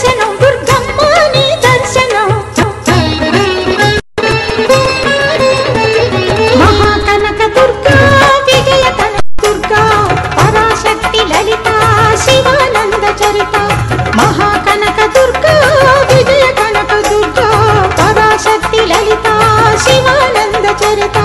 దర్శనం దుర్గమ్మ నీ దర్శనం మహాకనక దుర్గా విజయ కనక దుర్గా పరాశక్తి లలిత శివానంద చరిత మహాకనక దుర్గా విజయ కనక దుర్గా పరాశక్తి లలిత శివానంద చరిత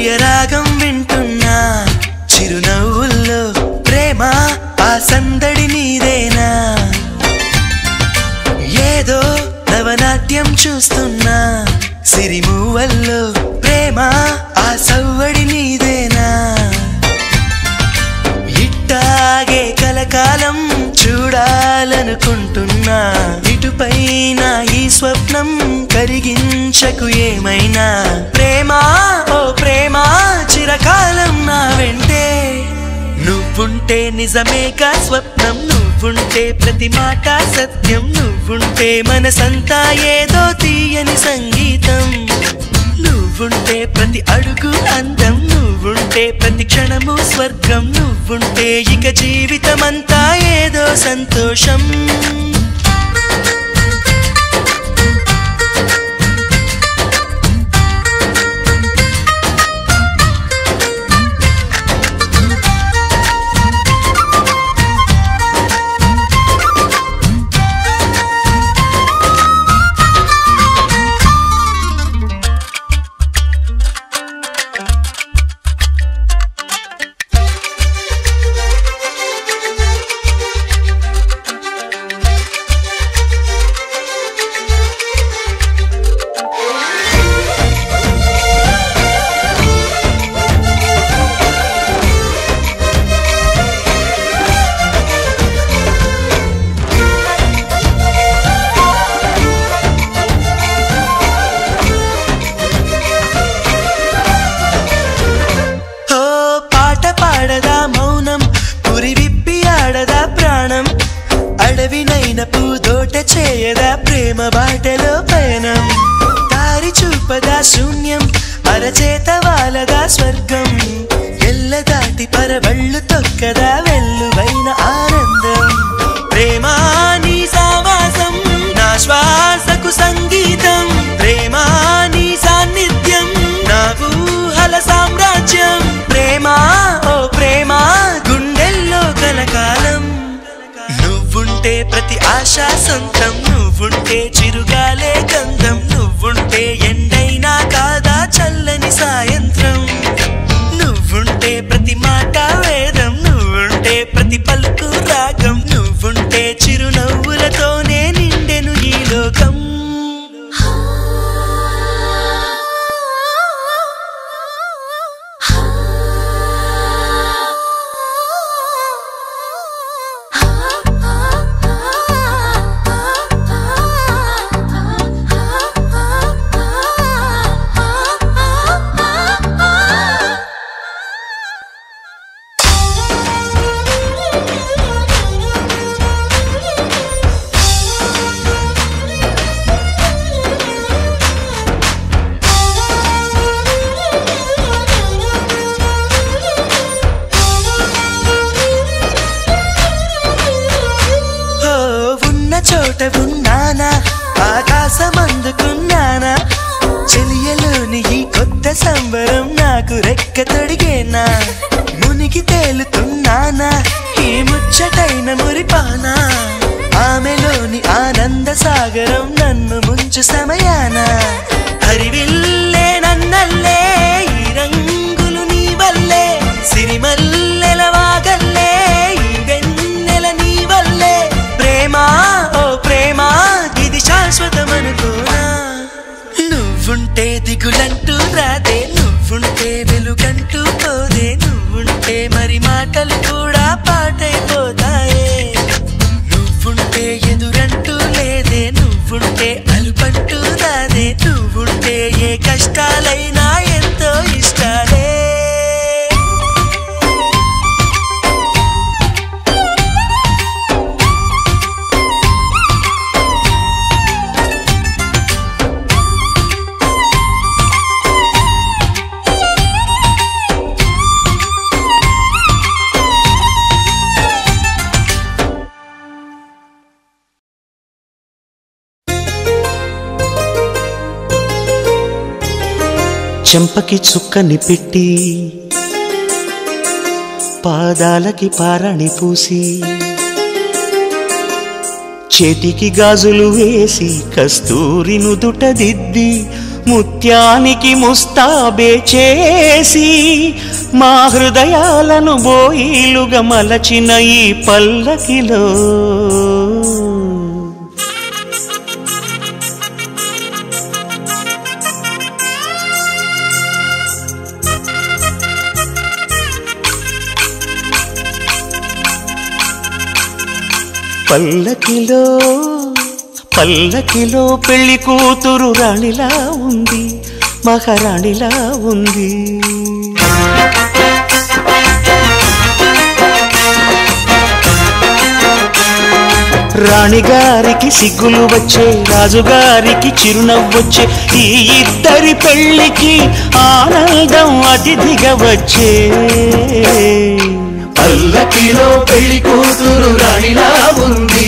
ప్రియరాగం వింటున్నా చిరునవ్వుల్లో ప్రేమ ఆ సందడి నీదేనా ఏదో నవనాట్యం చూస్తున్నా సిరిమూవల్లో ప్రేమ ఆ సవ్వడి నీదేనా ఇట్టాగే కలకాలం చూడాలనుకుంటున్నా ఇటుపైన ఈ స్వప్నం కరిగించకు ఏమైనా ప్రేమ ఓ ప్రేమ చిరకాలం నా వెంటే నువ్వుంటే నిజమేగా స్వప్నం నువ్వుంటే ప్రతి మాట సత్యం నువ్వుంటే మనసంతా ఏదో తీయని సంగీతం నువ్వుంటే ప్రతి అడుగు అందం నువ్వుంటే ప్రతి క్షణము స్వర్గం నువ్వుంటే ఇక జీవితమంతా ఏదో సంతోషం ప్రేమ బాటలో పయనం దారి చూపదా శూన్యం అరచేత వాలదా స్వర్గం ఎల్ల దాటి పరవళ్ళు తొక్కదా వెల్లువైన ఆనందం ప్రేమ నీ సావాసం నా శ్వాసకు సంగీతం ప్రేమ నీ సాన్నిధ్యం నా ఊహల సామ్రాజ్యం ప్రేమ ఓ ప్రేమ గుండెల్లో కలకాలం నువ్వుంటే ప్రతి ఆశా సొంతం నువ్వుంటే చిరుగాలే గంధం నువ్వుంటే ఎండైనా కాదా చల్లని సాయంత్రం నువ్వుంటే ప్రతి మాట వేదం నువ్వుంటే ప్రతి పలుకు రాగం నువ్వుంటే చిరునవ్వులతోనే నిండెను ఈ లోకం చోట ఉన్నానా ఆకాశమందుకున్నానా చెలియలోని ఈ కొత్త సంబరం నాకు రెక్క తొడిగేనా మునిగి తేలుతున్నానా ఈ ముచ్చటైన మురిపానా ఆమెలోని ఆనంద సాగరం నన్ను ముంచు సమయాన హరివిల్లే నన్నల్లే ఈ రంగులు నీ వల్లే సిరిమల్లెల వాగల్లే ఈ వెన్నెల నీ వల్లే ప్రేమ ఓ ప్రేమ ఇది శాశ్వతమనుకోనా నువ్వుంటే దిగులంటూ రాదే నువ్వుంటే వెలుగంటూ పోదే నువ్వుంటే మరి మాటలు కూడా పాటైపోతాయే నువ్వుంటే ఎదురంటూ లేదే నువ్వుంటే అలుపంటూ రాదే నువ్వుంటే ఏ కష్టాలైనా ఎంతో ఇష్టాలే చెంపకి చుక్కని పెట్టి పాదాలకి పారాణి పూసి చేతికి గాజులు వేసి కస్తూరి నుదుట దిద్ది ముత్యానికి ముస్తాబే చేసి మా హృదయాలను బోయిలుగా మలచిన ఈ పల్లకిలో పల్లకిలో పల్లకిలో పెళ్లి కూతురు రాణిలా ఉంది, మహారాణిలా ఉంది. రాణిగారికి సిగ్గులు వచ్చే, రాజుగారికి చిరునవ్వొచ్చే, ఈ ఇద్దరి పెళ్లికి ఆనందం అతిథిగా వచ్చే. పల్లకిలో పెళ్లి కూతురు రాణిలా ఉంది,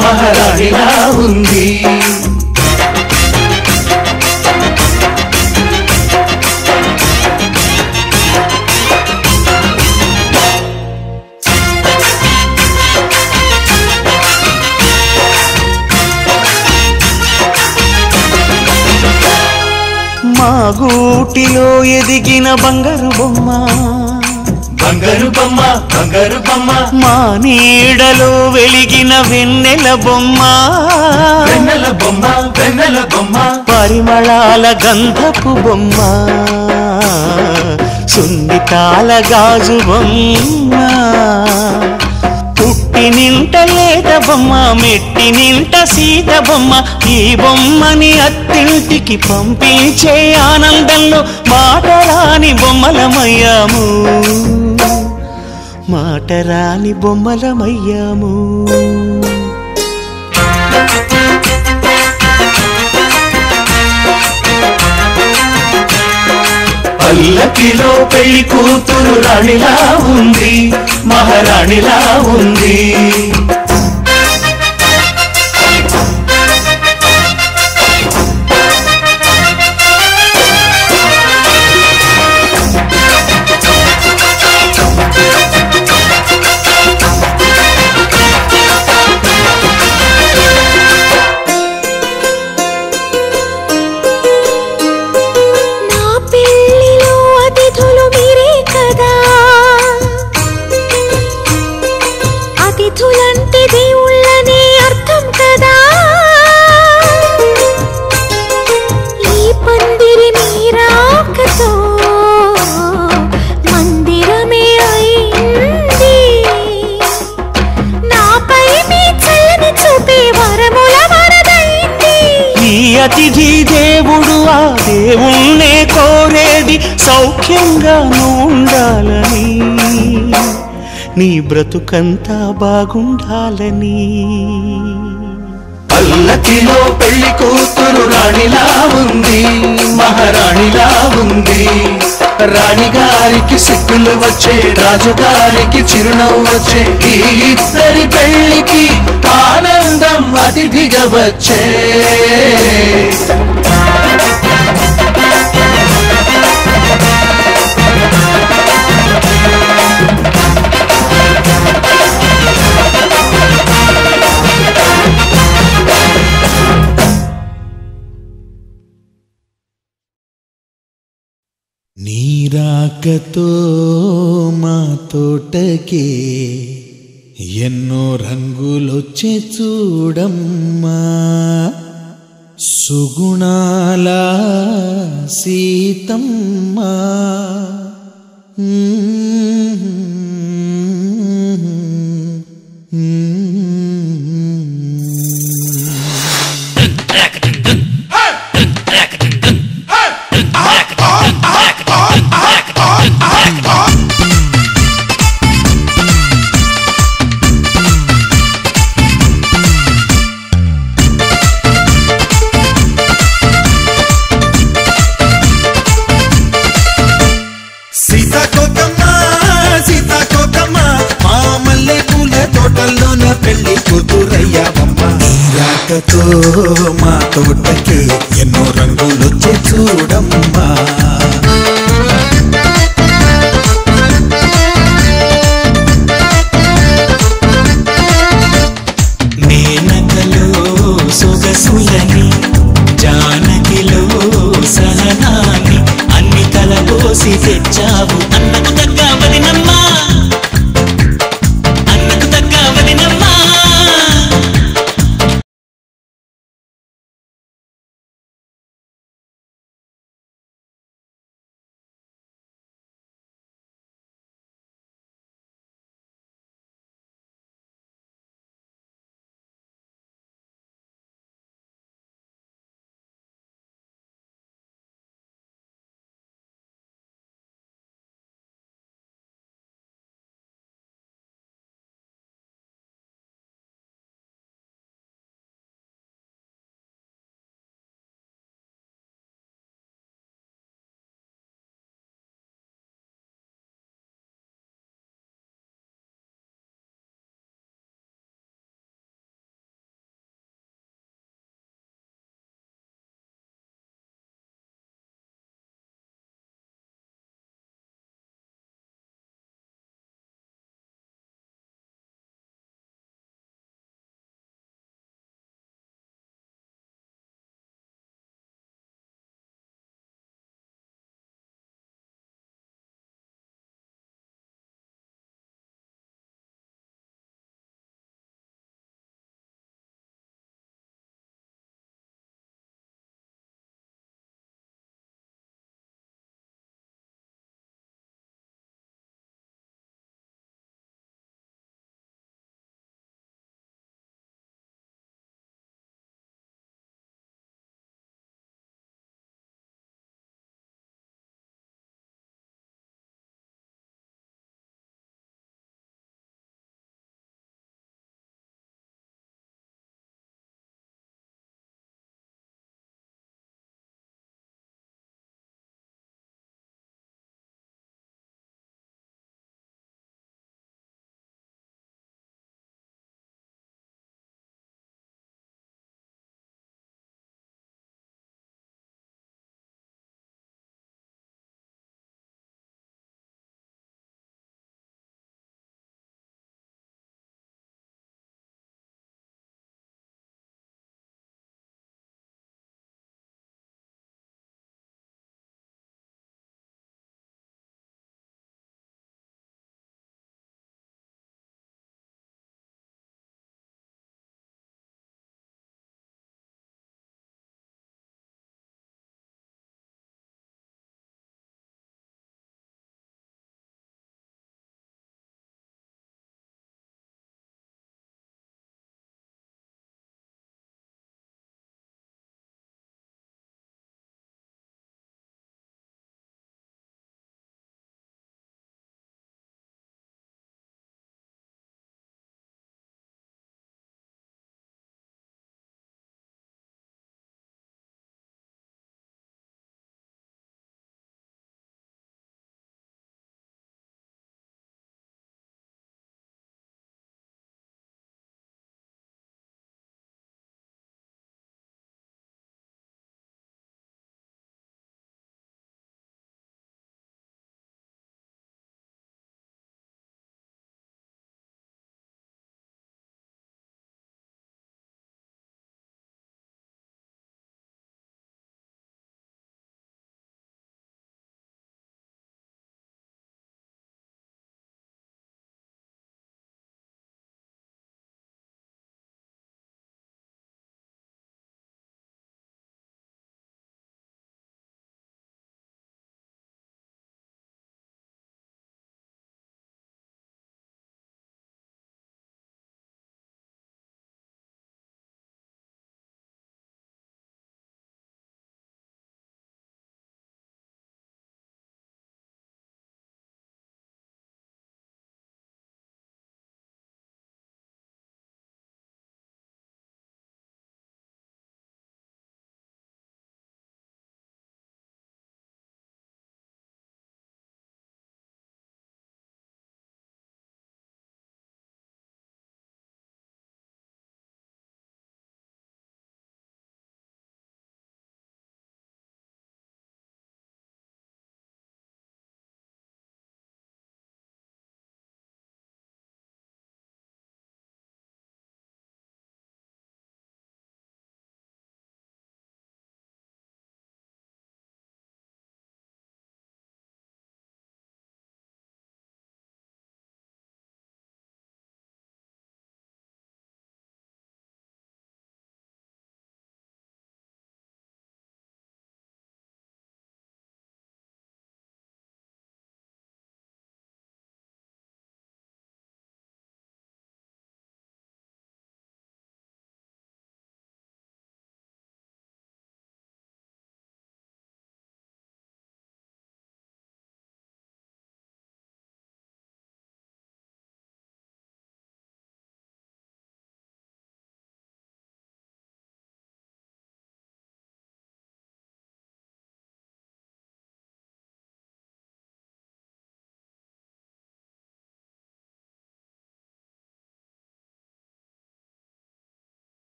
మహారాణిలా ఉంది. మా గూటిలో ఎదిగిన బంగారు బొమ్మ, బంగారు బొమ్మ, బంగారు బొమ్మ. మా నీడలో వెలిగిన వెన్నెల బొమ్మ, వెన్నెల బొమ్మ, వెన్నెల బొమ్మ. పరిమళాల గంధపు బొమ్మ, సున్నితాల గాజు బొమ్మ. పుట్టి నింట లేత బొమ్మ, మెట్టి నింట సీత బొమ్మ. ఈ బొమ్మని అత్తింటికి పంపించే ఆనందంలో మాటరాని బొమ్మలమయ్యాము, మాటరాని బొమ్మలమయ్యాము. పల్లకిలో పెళ్లి కూతురు రాణిలా ఉంది, మహారాణిలా ఉంది. అతిథులంటే దేవుళ్ళనే అర్థం కదా. ఈ పందిరి మీరాకతో మందిరమే అయింది. నాపై మీ చల్లని చూపే వరముల వరదైంది. ఈ అతిథి దేవుడు ఆ దేవుణ్ణే కోరేది సౌఖ్యంగా ఉండాలని, నీ బ్రతుకంతా బాగుండాలని. పల్లకిలో పెళ్లి కూతురు రాణిలా ఉంది, మహారాణిలా ఉంది. రాణిగారికి సిగ్గులు వచ్చే, రాజుగారికి చిరునవ్వు వచ్చే, ఈ ఇద్దరి పెళ్లికి ఆనందం అతిథిగా వచ్చే. నీరాకతో మా తోటకే ఎన్నో రంగులొచ్చే చూడమ్మా, సుగుణాల సీతమ్మా. నీరాకతో మా తోటకే ఎన్నో రంగులొచ్చే చూడమ్మా. మేనకలో సొగసులని, జానకిలో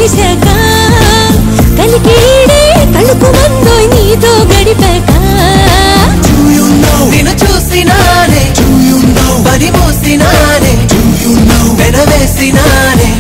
కలిశాక కలికేడే కలుపు మందోయ్ నీతో గడిపాక నిన్ను చూసినానే పని మోసినానే వెనవేసినానే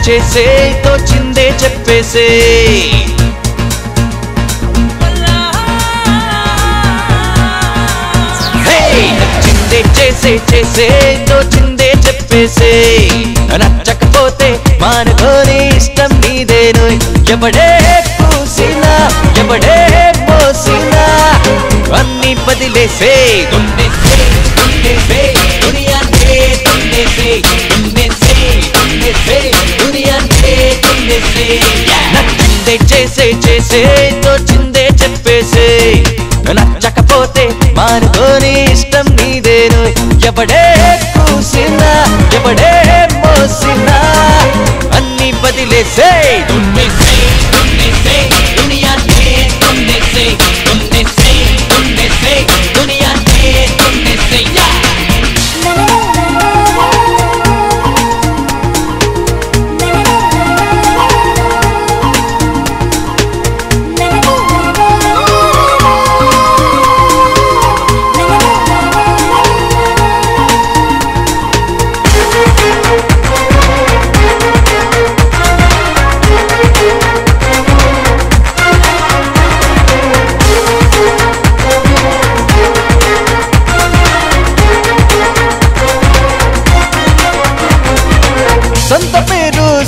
చేసే తోచిందే చెప్పేసే నచ్చిందే చేసే తోచిందే చెప్పేసే నచ్చకపోతే మానుకోని ఇష్టం నీదేను ఎవడే పూసినా ఎవడే పోసినా అన్ని బదిలేసే దున్నేసే దునియానే దున్నేసే నచ్చిందే చేసే తోచిందే చెప్పేసే నచ్చకపోతే మానుకోని ఇష్టం నీదేను ఎవడే పూసినా ఎవడే మోసినా అన్ని బదిలేసే దున్నేసే దునియానే దున్నేసే దునియానే దున్నేసే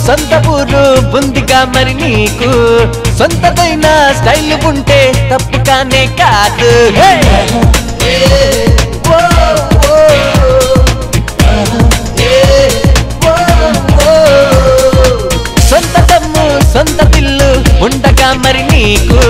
సొంత ఊరు బుందిగా మరి నీకు సొంతదైన స్టైల్ ఉంటే తప్పు కానే కాదు సొంత దమ్ము సొంత పిల్లు ఉండగా మరి నీకు